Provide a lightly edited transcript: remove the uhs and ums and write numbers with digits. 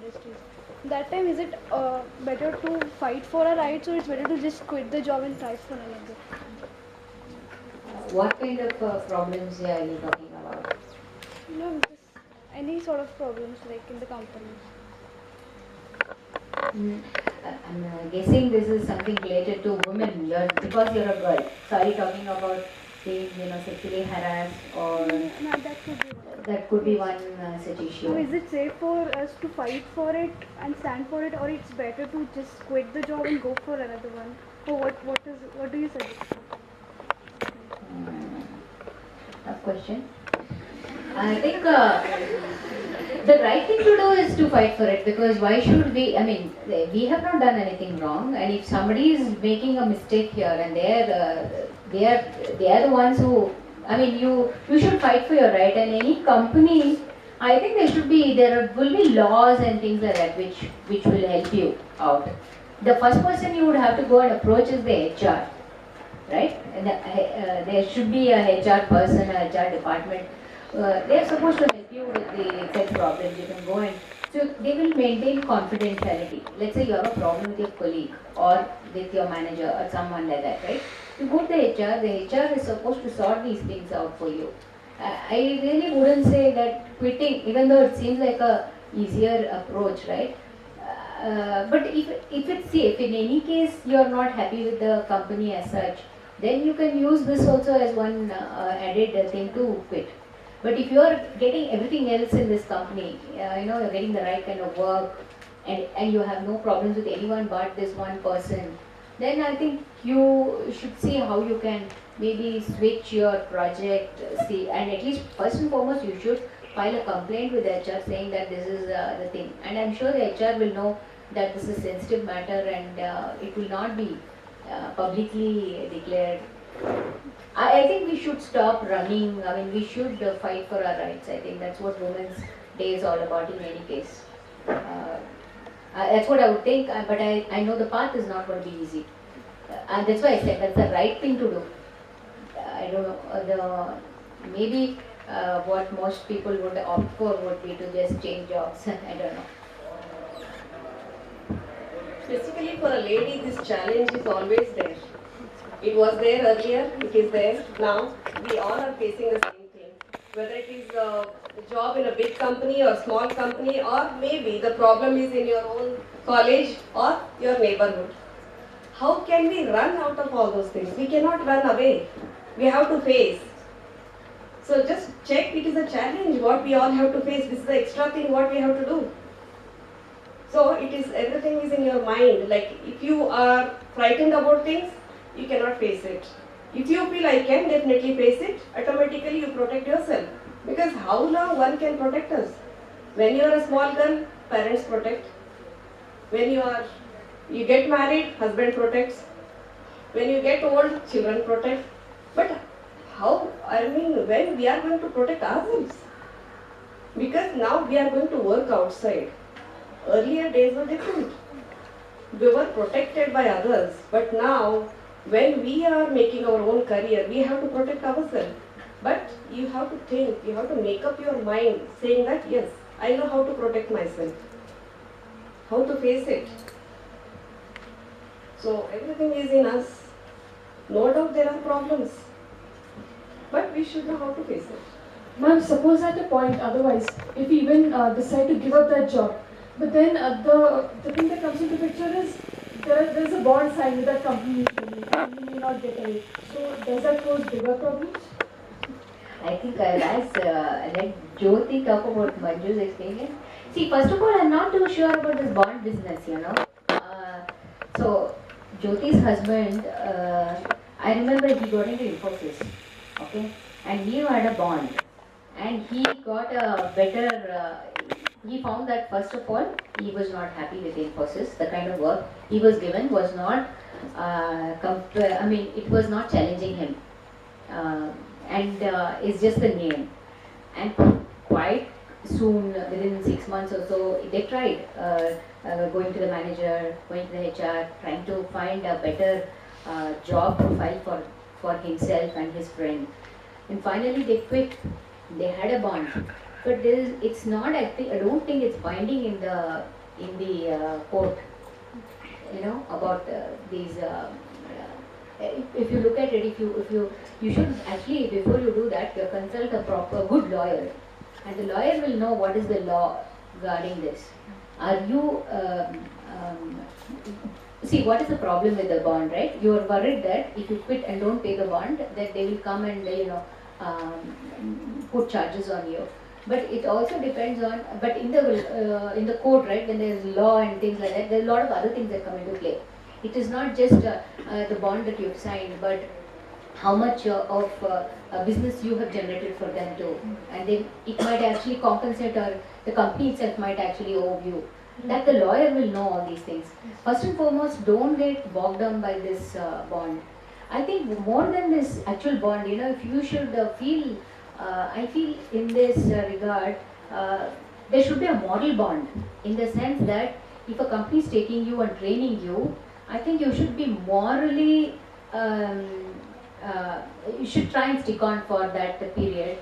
industries. That time, is it better to fight for our rights, or it's better to just quit the job and try for another? What kind of problems are you talking about? Just any sort of problems like in the companies. I'm guessing this is something related to women. Because you're a girl. So are you talking about being, sexually harassed, or No, that could be one. that could be one such issue? So is it safe for us to fight for it and stand for it, or it's better to just quit the job and go for another one? Or what do you suggest? Tough question. I think the right thing to do is to fight for it, because why should we? I mean, we have not done anything wrong, and if somebody is making a mistake here and they are the ones who, I mean, you should fight for your right. And any company, I think there will be laws and things like that which will help you out. The first person you would have to go and approach is the HR, right? And there should be a HR person, a HR department. They are supposed to help you with the such problems. You can go and so they will maintain confidentiality. Let's say you have a problem with your colleague or with your manager or someone like that, right? You go to the HR. The HR is supposed to sort these things out for you. I really wouldn't say that quitting, even though it seems like a easier approach, right? But if it's safe, in any case you are not happy with the company as such, then you can use this also as one added thing to quit. But if you are getting everything else in this company, you're getting the right kind of work, and you have no problems with anyone but this one person, then I think you should see how you can maybe switch your project. See, and at least first and foremost, you should file a complaint with HR saying that this is the thing. And I'm sure the HR will know that this is a sensitive matter, and it will not be publicly declared. I think we should stop running. I mean, we should fight for our rights. I think that's what Women's Day is all about in any case. That's what I would think, but I know the path is not going to be easy. And that's why I said that's the right thing to do. I don't know, maybe what most people would opt for would be to just change jobs. I don't know. Basically, for a lady, this challenge is always there. It was there earlier, it is there now. We all are facing the same thing. Whether it is a job in a big company or small company, or maybe the problem is in your own college or your neighborhood. How can we run out of all those things? We cannot run away. We have to face. So just check, it is a challenge what we all have to face. This is the extra thing what we have to do. So it is, everything is in your mind. Like if you are frightened about things, you cannot face it. If you feel I can definitely face it, automatically you protect yourself. Because how long one can protect us? When you are a small girl, parents protect. When you get married, husband protects. When you get old, children protect. But how, when we are going to protect ourselves? Because now we are going to work outside. Earlier days were different. We were protected by others, but now when we are making our own career, we have to protect ourselves. But you have to think, you have to make up your mind saying that yes, I know how to protect myself, how to face it. So everything is in us. No doubt there are problems, but we should know how to face it. Ma'am, suppose at a point, otherwise, if we even decide to give up that job, but then the thing that comes into picture is there's a bond signed with that company and you may not get away. So does that cause bigger problems? I think let Jyoti talk about Manju's experience. See, first of all, I'm not too sure about this bond business, So, Jyoti's husband, I remember he got into Infosys, okay, and he had a bond, and he got a better. He found that first of all, he was not happy with Infosys. The kind of work he was given was not, it was not challenging him, and it's just the name. And quite soon, within 6 months or so, they tried going to the manager, going to the HR, trying to find a better job profile for himself and his friend. And finally, they quit. They had a bond. but it's not actually. I don't think it's binding in the court. You know about these. If you look at it, if you should actually, before you do that, you consult a proper good lawyer, and the lawyer will know what is the law regarding this. Are you see what is the problem with the bond, right? You are worried that if you quit and don't pay the bond, that they will come and put charges on you. But it also depends on. But in the court, right, when there is law and things like that, there are a lot of other things that come into play. It is not just the bond that you've signed, but how much of business you have generated for them too, and then it might actually compensate, or the company itself might actually owe you. That the lawyer will know all these things. First and foremost, don't get bogged down by this bond. I think more than this actual bond, if you should I feel in this regard, there should be a model bond, in the sense that if a company is taking you and training you, I think you should be morally, you should try and stick on for that period.